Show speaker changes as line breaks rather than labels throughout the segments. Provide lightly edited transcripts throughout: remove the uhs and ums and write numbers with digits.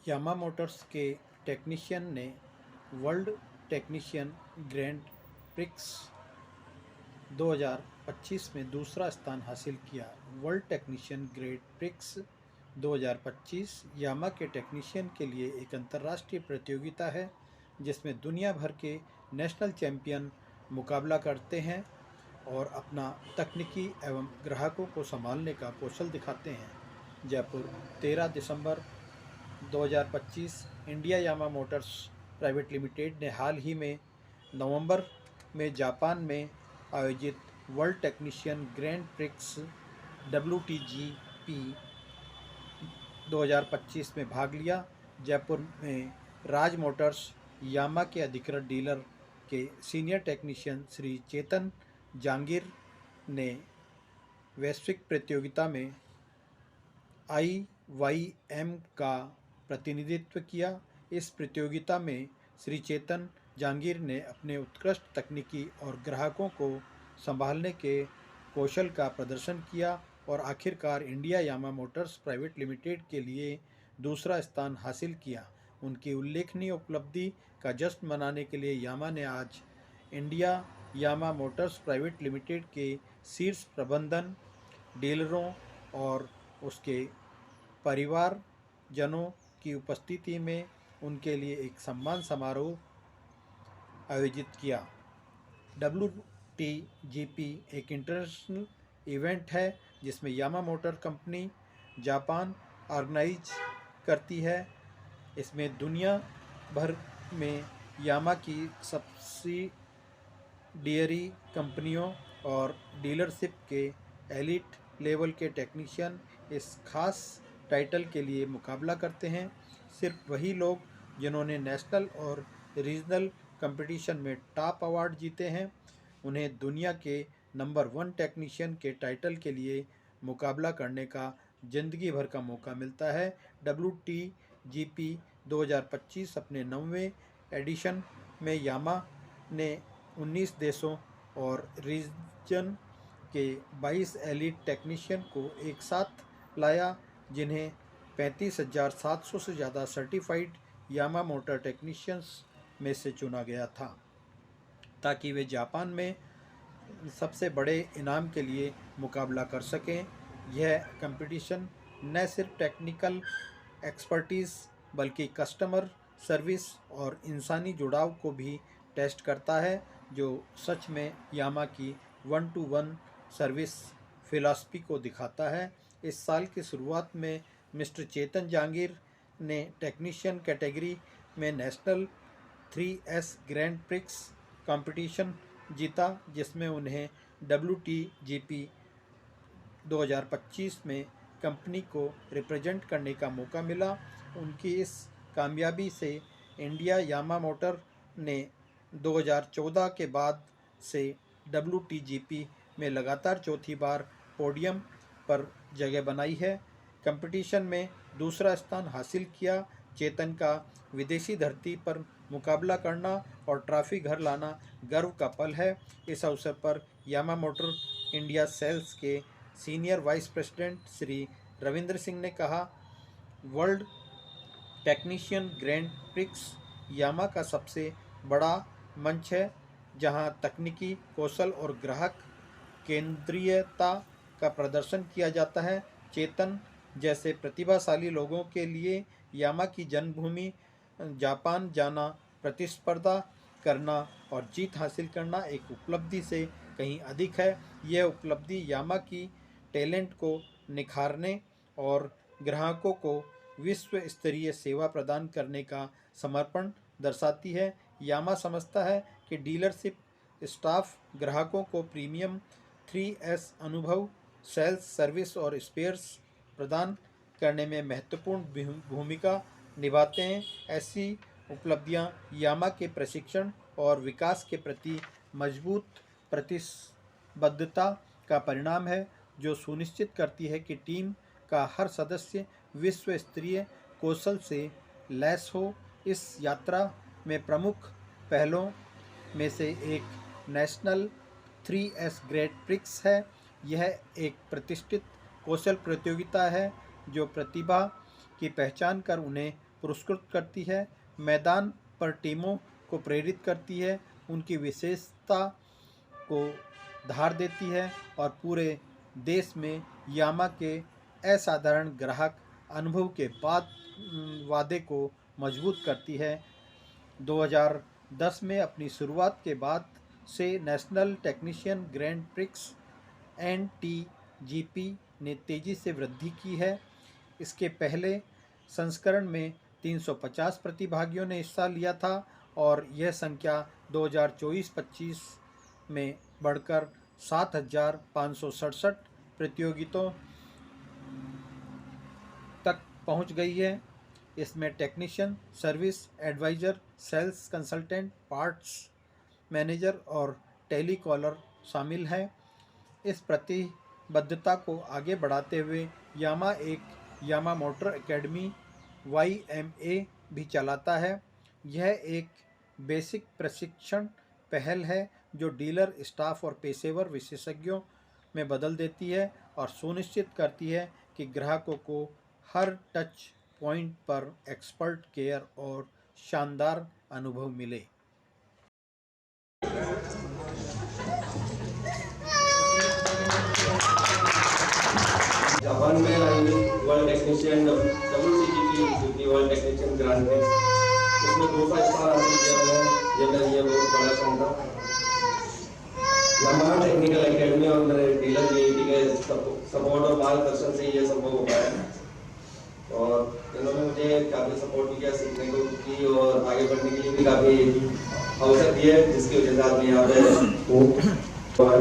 यामा Motors के technician ने world technician grand prix 2025 में दूसरा स्थान हासिल किया। वर्ल्ड टेक्नीशियन ग्रैंड प्रिक्स 2025 यामा के टेक्नीशियन के लिए एक अंतर्राष्ट्रीय प्रतियोगिता है जिसमें दुनिया भर के नेशनल चैंपियन मुकाबला करते हैं और अपना तकनीकी एवं ग्राहकों को संभालने का कौशल दिखाते हैं। जयपुर 13 दिसंबर 2025। इंडिया यामा मोटर्स प्राइवेट लिमिटेड ने हाल ही में नवंबर में जापान में आयोजित world technician grand prix WTGP 2025 में भाग लिया। जयपुर में राज मोटर्स यामा के अधिकृत डीलर के सीनियर टेक्नीशियन श्री चेतन जांगीर ने वैश्विक प्रतियोगिता में IYM का प्रतिनिधित्व किया। इस प्रतियोगिता में श्री चेतन जांगीर ने अपने उत्कृष्ट तकनीकी और ग्राहकों को संभालने के कौशल का प्रदर्शन किया और आखिरकार इंडिया यामा मोटर्स प्राइवेट लिमिटेड के लिए दूसरा स्थान हासिल किया। उनकी उल्लेखनीय उपलब्धि का जश्न मनाने के लिए यामा ने आज इंडिया यामा मोटर्स प्राइवेट लिमिटेड के शीर्ष प्रबंधन, डीलरों और उसके परिवारजनों की उपस्थिति में उनके लिए एक सम्मान समारोह आयोजित किया। WTGP एक इंटरनेशनल इवेंट है जिसमें Yamaha motor company Japan organise करती है। इसमें दुनिया भर में यामा की सब्सिडियरी कंपनियों और डीलरशिप के एलीट लेवल के टेक्नीशियन इस खास टाइटल के लिए मुकाबला करते हैं। सिर्फ वही लोग जिन्होंने नेशनल और रीजनल कंपटीशन में टॉप अवार्ड जीते हैं उन्हें दुनिया के नंबर 1 टेक्नीशियन के टाइटल के लिए मुकाबला करने का जिंदगी भर का मौका मिलता है। WTGP 2025 अपने 9वें एडिशन में यामा ने 19 देशों और रीजन के 22 एलीट टेक्नीशियन को एक साथ लाया जिन्हें 35,700 से ज़्यादा सर्टिफाइड यामा मोटर टेक्नीशियंस में से चुना गया था ताकि वे जापान में सबसे बड़े इनाम के लिए मुकाबला कर सकें। यह कंपटीशन न सिर्फ टेक्निकल एक्सपर्टीज़ बल्कि कस्टमर सर्विस और इंसानी जुड़ाव को भी टेस्ट करता है जो सच में यामा की 1-to-1 सर्विस फिलॉसफी को दिखाता है। इस साल की शुरुआत में मिस्टर चेतन जांगीर ने टेक्नीशियन कैटेगरी में national 3S grand prix competition जीता जिसमें उन्हें WTGP 2025 में कंपनी को रिप्रेजेंट करने का मौका मिला। उनकी इस कामयाबी से इंडिया यामा मोटर ने 2014 के बाद से WTGP में लगातार चौथी बार पोडियम पर जगह बनाई है। कंपटीशन में दूसरा स्थान हासिल किया। चेतन का विदेशी धरती पर मुकाबला करना और ट्रॉफी घर लाना गर्व का पल है। इस अवसर पर यामा मोटर इंडिया सेल्स के senior vice president Shri Ravindra Singh ने कहा, वर्ल्ड टेक्नीशियन ग्रैंड प्रिक्स यामा का सबसे बड़ा मंच है जहां तकनीकी कौशल और ग्राहक केंद्रीयता का प्रदर्शन किया जाता है। चेतन जैसे प्रतिभाशाली लोगों के लिए यामा की जन्मभूमि जापान जाना, प्रतिस्पर्धा करना और जीत हासिल करना एक उपलब्धि से कहीं अधिक है। यह उपलब्धि यामा की टैलेंट को निखारने और ग्राहकों को विश्व स्तरीय सेवा प्रदान करने का समर्पण दर्शाती है। यामा समझता है कि डीलरशिप स्टाफ ग्राहकों को प्रीमियम 3S अनुभव, सेल्स सर्विस और स्पेयर्स प्रदान करने में महत्वपूर्ण भूमिका निभाते हैं। ऐसी उपलब्धियां यामा के प्रशिक्षण और विकास के प्रति मजबूत प्रतिबद्धता का परिणाम है जो सुनिश्चित करती है कि टीम का हर सदस्य विश्व स्तरीय कौशल से लैस हो। इस यात्रा में प्रमुख पहलों में से एक नेशनल 3S ग्रैंड प्रिक्स है। यह एक प्रतिष्ठित कौशल प्रतियोगिता है जो प्रतिभा की पहचान कर उन्हें पुरस्कृत करती है, मैदान पर टीमों को प्रेरित करती है, उनकी विशेषता को धार देती है और पूरे देश में यामा के असाधारण ग्राहक अनुभव के बाद वादे को मजबूत करती है। 2010 में अपनी शुरुआत के बाद से national technician grand prix NTGP ने तेज़ी से वृद्धि की है। इसके पहले संस्करण में 350 प्रतिभागियों ने हिस्सा लिया था और यह संख्या 2024-25 में बढ़कर 7,567 प्रतियोगिताओं तक पहुंच गई है। इसमें technician, service advisor, sales consultant, parts manager और टेलीकॉलर शामिल हैं। इस प्रतिबद्धता को आगे बढ़ाते हुए यामा एक यामा मोटर एकेडमी YMA भी चलाता है। यह एक बेसिक प्रशिक्षण पहल है जो डीलर स्टाफ और पेशेवर विशेषज्ञों में बदल देती है और सुनिश्चित करती है कि ग्राहकों को हर टच पॉइंट पर एक्सपर्ट केयर और शानदार अनुभव मिले।
जापान में वर्ल्ड टेक्नीशियन WCGP जो कि वर्ल्ड टेक्नीशियन ग्रांड प्रिक्स उसमें 2 स्थान हासिल किया मैंने। ये मेरा बहुत बड़ा शौक था। यामाहा टेक्निकल एकेडमी और मेरे डीलर JET के सपोर्ट और मार्गदर्शन से ये संभव हो पाया और इन्होंने मुझे काफ़ी सपोर्ट भी किया, सीखने को की और आगे बढ़ने के लिए भी काफ़ी अवसर दिए, जिसकी वजह से आज मैं यहाँ पे हूँ। और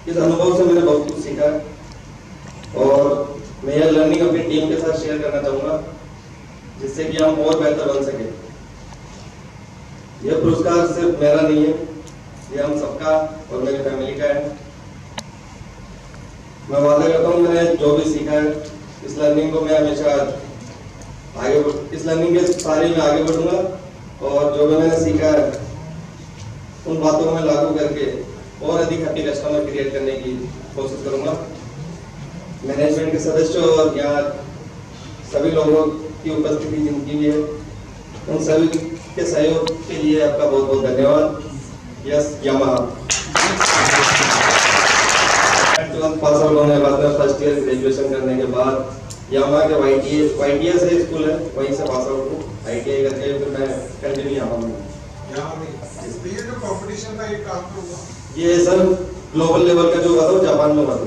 इस अनुभव से मैंने बहुत कुछ सीखा और मैं यह लर्निंग अपनी टीम के साथ शेयर करना चाहूँगा, जिससे कि हम और बेहतर बन सके। यह पुरस्कार सिर्फ मेरा नहीं है, ये हम सबका और मेरी फैमिली का है। मैं वादा करता हूँ मैंने जो भी सीखा है इस लर्निंग को मैं हमेशा इस लर्निंग के सारे में आगे बढ़ूंगा और जो भी मैंने सीखा है उन बातों को मैं लागू करके और अधिक हैप्पी कस्टमर क्रिएट करने की कोशिश करूंगा। मैनेजमेंट के सदस्यों और यहाँ सभी लोगों की उपस्थिति जिनकी भी है, उन सभी के सहयोग के लिए आपका बहुत बहुत धन्यवाद। Yes Yamaha. पास आउट होने के बाद में फर्स्ट ईयर ग्रेजुएशन करने के बाद यामाहा के YTS से स्कूल है, वहीं से पास आउट हूँ। ITI करके फिर मैं कंटिन्यू यामाहा में।
ये जो कंपटीशन का एक काम हुआ,
ये सर ग्लोबल लेवल का जो हुआ था वो जापान में हुआ था।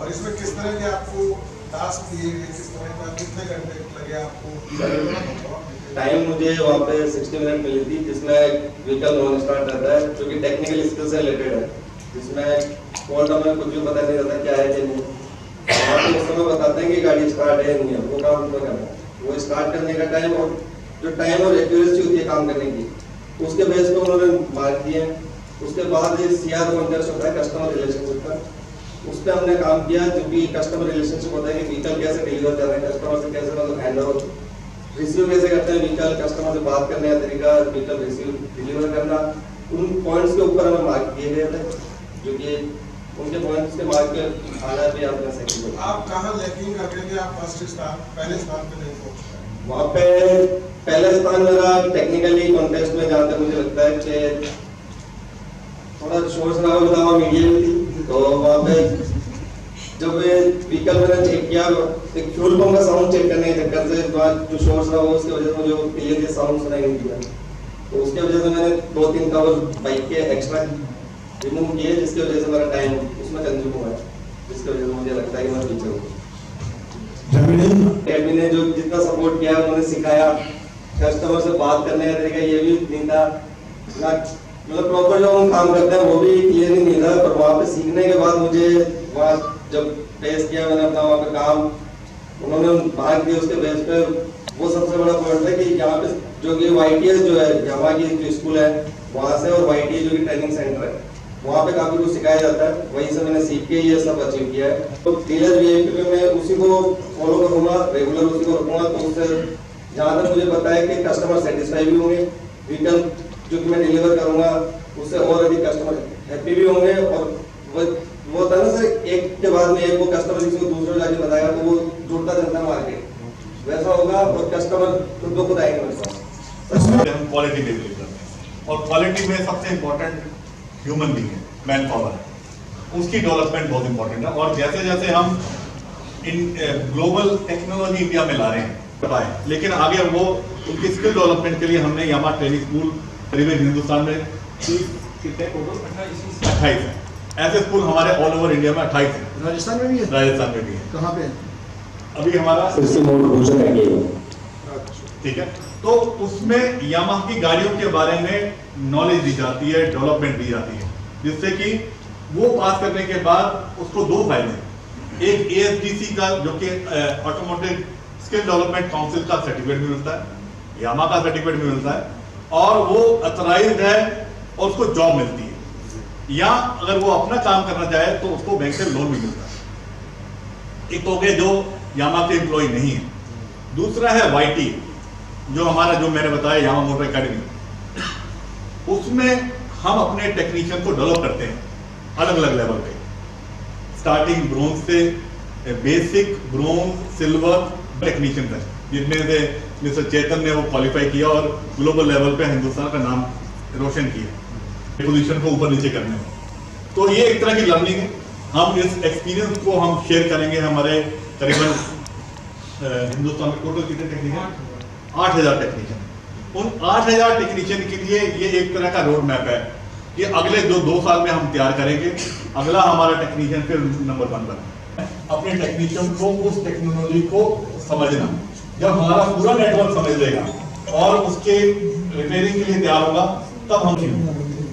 और इसमें किस तरह के आपको टास्क दिए गए, किस तरह का, कितने घंटे लगे आपको?
टाइम मुझे वहाँ पे 60 मिनट मिली थी, जिसमें व्हीकल नॉन स्टार्ट रहता है जो कि टेक्निकल स्किल से रिलेटेड है, जिसमें फॉल्ट हमें कुछ भी पता नहीं रहता क्या है क्या नहीं। आप उस समय बताते हैं कि गाड़ी स्टार्ट है नहीं है, वो काम तो करना है। वो स्टार्ट करने का टाइम और जो टाइम और एक्यूरेसी होती है काम करने की, उसके बेस पे उन्होंने मार्क दिए। उसके बाद ये CR कॉन्टेस्ट होता है कस्टमर रिलेशनशिप का, उस पर हमने काम किया, जो कि कस्टमर रिलेशनशिप होता है कि व्हीकल कैसे डिलीवर कर रहे हैं, कस्टमर से कैसे मतलब हैंडल रिसीव कैसे करते हैं व्हीकल, कस्टमर से बात करने का तरीका, व्हीकल रिसीव डिलीवर करना, उन पॉइंट्स के ऊपर हमें मार्क किए गए थे, जो कि उनके पॉइंट्स के मार्क के आधार पे आपने सेकंड।
आप कहाँ लैकिंग कर रहे थे? आप फर्स्ट स्थान, पहले स्थान पे नहीं पहुंच पाए।
वहाँ पे पहला स्थान मेरा टेक्निकली कॉन्टेस्ट में, जहाँ तक मुझे लगता है कि थोड़ा शोर शराबा बतावा मीडिया थी, तो वहाँ पे जब व्हीकल मैंने चेक किया, एक फ्यूल पंप का साउंड चेक करने के चक्कर से जो शोर शराबा उसकी वजह से मुझे क्लियर साउंड सुनाई नहीं दिया, तो उसके वजह से मैंने 2-3 कवर बाइक के एक्स्ट्रा रिमूव किए, जिसकी वजह से मेरा टाइम उसमें कंज्यूम हुआ है, जिसकी वजह से मुझे लगता है कि मैं पीछे हूँ। एडमिन ने जो जितना सपोर्ट किया उन्होंने सिखाया, कस्टमर से बात करने का तरीका ये भी नहीं था, मतलब प्रॉपर जो हम काम करते हैं वो भी क्लियर ही नहीं था। पर वहाँ पे सीखने के बाद मुझे वहाँ जब पेश किया मैंने अपना वहाँ पे काम, उन्होंने भाग दिया उसके बेस पे। वो सबसे बड़ा पॉइंट है कि यहाँ पे जो कि YTS जो है यामाहा की जो स्कूल है वहाँ से, और YTS जो कि ट्रेनिंग सेंटर है, वहाँ पे काफी कुछ सिखाया जाता है, वहीं से मैंने सीख के ये सब अचीव किया है। तो डीलर VIP में मैं उसी को फॉलो करूँगा, रेगुलर उसी को रखूँगा, तो उससे जहाँ तक मुझे पता है कि कस्टमर सेटिस्फाई भी होंगे, व्हीकल जो कि मैं डिलीवर करूँगा उससे और अधिक कस्टमर हैप्पी भी होंगे। और वो होता है ना सर, एक के बाद में एक वो कस्टमर किसी को दूसरे जाके बताएगा तो वो जुड़ता चलता है मार्केट, वैसा होगा और कस्टमर खुद ब खुद आएंगे मेरे पास।
उसमें हम क्वालिटी पे बिलीव करते हैं और क्वालिटी में सबसे इम्पोर्टेंट ह्यूमन बीइंग है, मैन पावर है, उसकी डेवलपमेंट बहुत इंपॉर्टेंट है। और जैसे जैसे हम ग्लोबल टेक्नोलॉजी इंडिया में ला रहे हैं बताएं, लेकिन आगे वो उनकी स्किल डेवलपमेंट के लिए हमने यामा ट्रेनिंग स्कूल करीबन हिंदुस्तान में 28 है। ऐसे स्कूल हमारे ऑल ओवर इंडिया में 28 है।
राजस्थान में भी है?
राजस्थान में भी है।
कहाँ पे?
अभी हमारा ठीक है, तो उसमें यामाहा की गाड़ियों के बारे में नॉलेज दी जाती है, डेवलपमेंट दी जाती है, जिससे कि वो पास करने के बाद उसको दो फायदे, एक ASDC का जो कि ऑटोमोटिव स्किल डेवलपमेंट काउंसिल का सर्टिफिकेट भी मिलता है, यामाहा का सर्टिफिकेट भी मिलता है, और वो अथराइज्ड है और उसको जॉब मिलती है, या अगर वो अपना काम करना चाहे तो उसको बैंक से लोन भी मिलता है। एक तो हो गए जो यामाहा के एम्प्लॉय नहीं है, दूसरा है YT जो हमारा जो मैंने बताया यामा मोटर एकेडमी, उसमें हम अपने टेक्नीशियन को डेवलप करते हैं अलग अलग लेवल पे, स्टार्टिंग ब्रोंज से बेसिक ब्रोंज सिल्वर टेक्नीशियन है, जिनमें से मिस्टर चेतन ने वो क्वालिफाई किया और ग्लोबल लेवल पे हिंदुस्तान का नाम रोशन किया पोजीशन को ऊपर नीचे करने में। तो ये एक तरह की लर्निंग है। हम इस एक्सपीरियंस को हम शेयर करेंगे हमारे करीबन हिंदुस्तान में टोटल कितने टेक्नीशियन, 8000 टेक्नीशियन। उन 8000 टेक्नीशियन के लिए ये एक तरह का रोड मैप है कि अगले जो 2 साल में हम तैयार करेंगे, अगला हमारा टेक्नीशियन फिर नंबर 1 बने। अपने टेक्नीशियन को उस टेक्नोलॉजी को समझना, जब हमारा पूरा नेटवर्क समझ लेगा और उसके रिपेयरिंग के लिए तैयार होगा तब हम।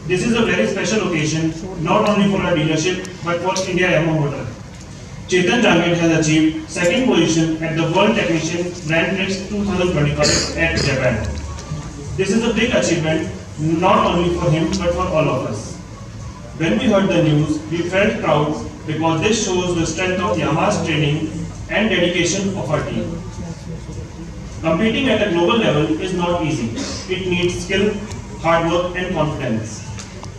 This is a very special occasion, not only for our dealership but for India Yamaha Motor. Chetan Jangir has achieved second position at the World Technician Grand Prix 2025 at Japan. This is a big achievement not only for him but for all of us. When we heard the news, we felt proud because this shows the strength of Yamaha's training and dedication of our team. Competing at a global level is not easy. It needs skill, hard work and confidence.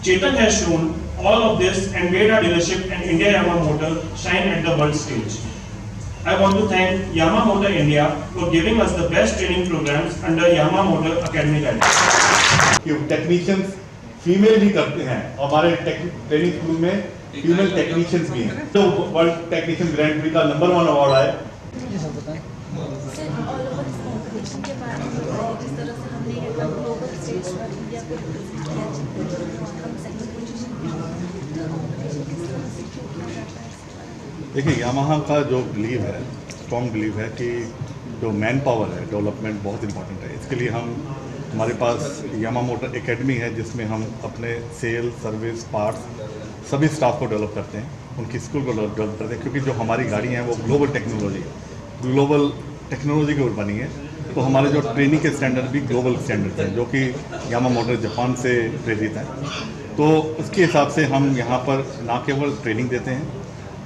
Chetan has shown all of this and made our dealership and India Yamaha Motor shine at the world stage. I want to thank Yamaha Motor India for giving us the best training programs under Yamaha Motor Academy guidelines.
Technicians female भी करते हैं, हमारे training school में female technicians भी हैं। तो world technician grand pre का number 1 award आया।
सर ऑल ओवर इस कॉम्पिटिशन के बारे में बताइए, जिस तरह से हमने एकदम ग्लोबल स्टेज पर इंडिया को रिप्रेजेंट किया, हम सेकंड पोजीशन पे, तो कॉम्पिटिशन किस तरह से क्यों किया जाता है?
देखिए, यामाहा का जो बिलीव है, स्ट्रॉन्ग बिलीव है कि जो मैन पावर है, डेवलपमेंट बहुत इंपॉर्टेंट है। इसके लिए हमारे पास यामाहा मोटर एकेडमी है, जिसमें हम अपने सेल, सर्विस, पार्ट्स सभी स्टाफ को डेवलप करते हैं, उनकी स्किल को डेवलप करते हैं, क्योंकि जो हमारी गाड़ी हैं वो ग्लोबल टेक्नोलॉजी के ऊपर बनी है। तो हमारे जो ट्रेनिंग के स्टैंडर्ड भी ग्लोबल स्टैंडर्ड्स हैं, जो कि यामाहा मोटर जापान से प्रेरित है। तो उसके हिसाब से हम यहाँ पर ना केवल ट्रेनिंग देते हैं,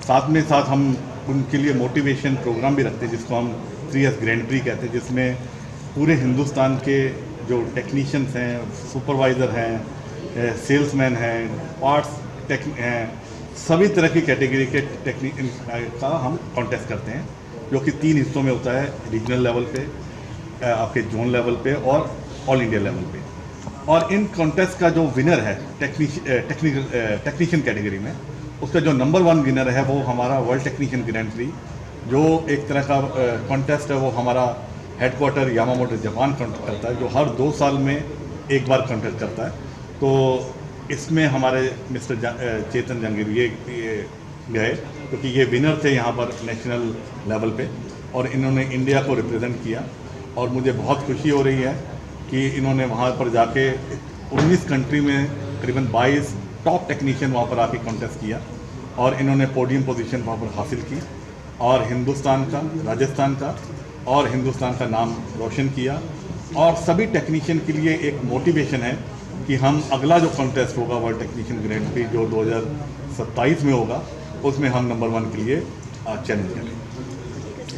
साथ में साथ हम उनके लिए मोटिवेशन प्रोग्राम भी रखते हैं, जिसको हम 3S ग्रैंड प्री कहते हैं, जिसमें पूरे हिंदुस्तान के जो टेक्नीशियंस हैं, सुपरवाइज़र हैं, सेल्समैन हैं, पार्ट्स टेक हैं, सभी तरह की कैटेगरी के टेक्निक का हम कॉन्टेस्ट करते हैं, जो कि 3 हिस्सों में होता है, रीजनल लेवल पे, आपके जोन लेवल पे और ऑल इंडिया लेवल पे। और इन कॉन्टेस्ट का जो विनर है टेक्नीशियन कैटेगरी में, उसका जो नंबर 1 विनर है वो हमारा वर्ल्ड टेक्नीशियन ग्रैंड प्री, जो एक तरह का कॉन्टेस्ट है, वो हमारा headquarter Yamaha motor Japan contest करता है, जो हर 2 साल में एक बार कॉन्टेस्ट करता है। तो इसमें हमारे मिस्टर चेतन जंगीर ये गए, क्योंकि ये विनर थे यहाँ पर नेशनल लेवल पे, और इन्होंने इंडिया को रिप्रेजेंट किया। और मुझे बहुत खुशी हो रही है कि इन्होंने वहाँ पर जाके 19 कंट्री में करीबन 22 टॉप टेक्नीशियन वहाँ पर आके कॉन्टेस्ट किया, और इन्होंने पोडियम पोजीशन वहाँ पर हासिल की, और हिंदुस्तान का, राजस्थान का और हिंदुस्तान का नाम रोशन किया। और सभी टेक्नीशियन के लिए एक मोटिवेशन है कि हम अगला जो कॉन्टेस्ट होगा वर्ल्ड टेक्नीशियन ग्रैंड प्री जो 2027 में होगा, उसमें हम नंबर 1 के लिए चैलेंज करेंगे।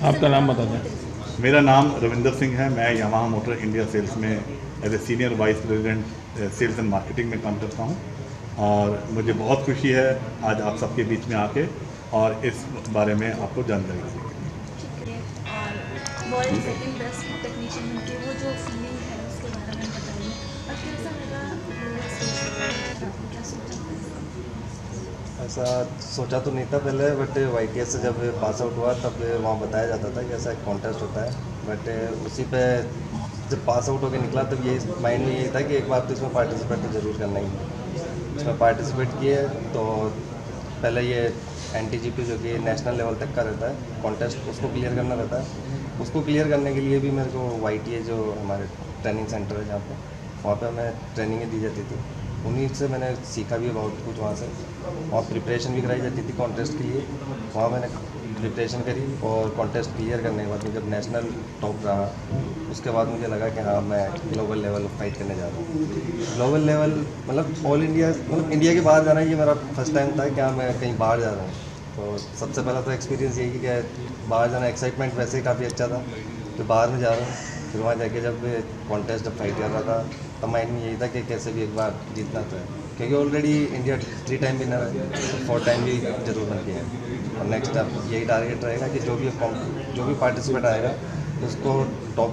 आपका नाम बता दें।
मेरा नाम रविंदर सिंह है। मैं यामाहा मोटर इंडिया सेल्स में as a senior vice president sales and marketing में काम करता हूँ, और मुझे बहुत खुशी है आज आप सबके बीच में आके और इस बारे में आपको जानकारी देने के लिए।
और वर्ल्ड सेकंड बेस्ट टेक्नीशियन बनके वो जो फीलिंग है उसके बारे में बताइए और कैसा लगा ग्लोबल स्टेज पर आपने क्या सोचा?
ऐसा सोचा तो नहीं था पहले, बट YTS से जब पास आउट हुआ तब वहाँ बताया जाता था कि ऐसा एक कॉन्टेस्ट होता है, बट उसी पे जब पास आउट होकर निकला तब यही माइंड में यही था कि एक बार तो इसमें पार्टिसिपेट तो ज़रूर करना ही है। इसमें पार्टिसिपेट किए तो पहले ये NTGP जो कि नेशनल लेवल तक का रहता है कॉन्टेस्ट, उसको क्लियर करना रहता है। उसको क्लियर करने के लिए भी मेरे को YTA जो हमारे ट्रेनिंग सेंटर है जहाँ पे, वहाँ पे हमें ट्रेनिंगें दी जाती थी, उन्हीं से मैंने सीखा भी बहुत कुछ वहाँ से। वहाँ प्रिपरेशन भी कराई जाती थी कॉन्टेस्ट के लिए, वहाँ मैंने प्रिपरेशन करी और कॉन्टेस्ट क्लियर करने के बाद जब नेशनल टॉप रहा उसके बाद मुझे लगा कि हाँ मैं ग्लोबल लेवल फाइट करने जा रहा हूँ। ग्लोबल लेवल मतलब ऑल इंडिया, मतलब इंडिया के बाहर जाना, ये मेरा फर्स्ट टाइम था कि हाँ मैं कहीं बाहर जा रहा हूँ। तो सबसे पहला तो एक्सपीरियंस यही कि बाहर जाना, एक्साइटमेंट वैसे ही काफ़ी अच्छा था तो बाहर में जा रहा हूँ। फिर वहाँ जाके जब कॉन्टेस्ट जब फाइट कर रहा था तब माइंड में यही था कि कैसे भी एक बार जीतना तो है, क्योंकि ऑलरेडी इंडिया 3 टाइम विनर है, 4 टाइम भी जरूर बन के है। और नेक्स्ट अब यही टारगेट रहेगा कि जो भी पार्टिसिपेट आएगा उसको टॉप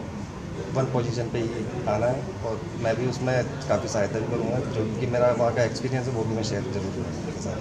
1 पोजीशन पे ही आना है, और मैं भी उसमें काफ़ी सहायता भी करूँगा, जो कि मेरा वहाँ का एक्सपीरियंस है वो भी मैं शेयर जरूर करूँगा उनके साथ।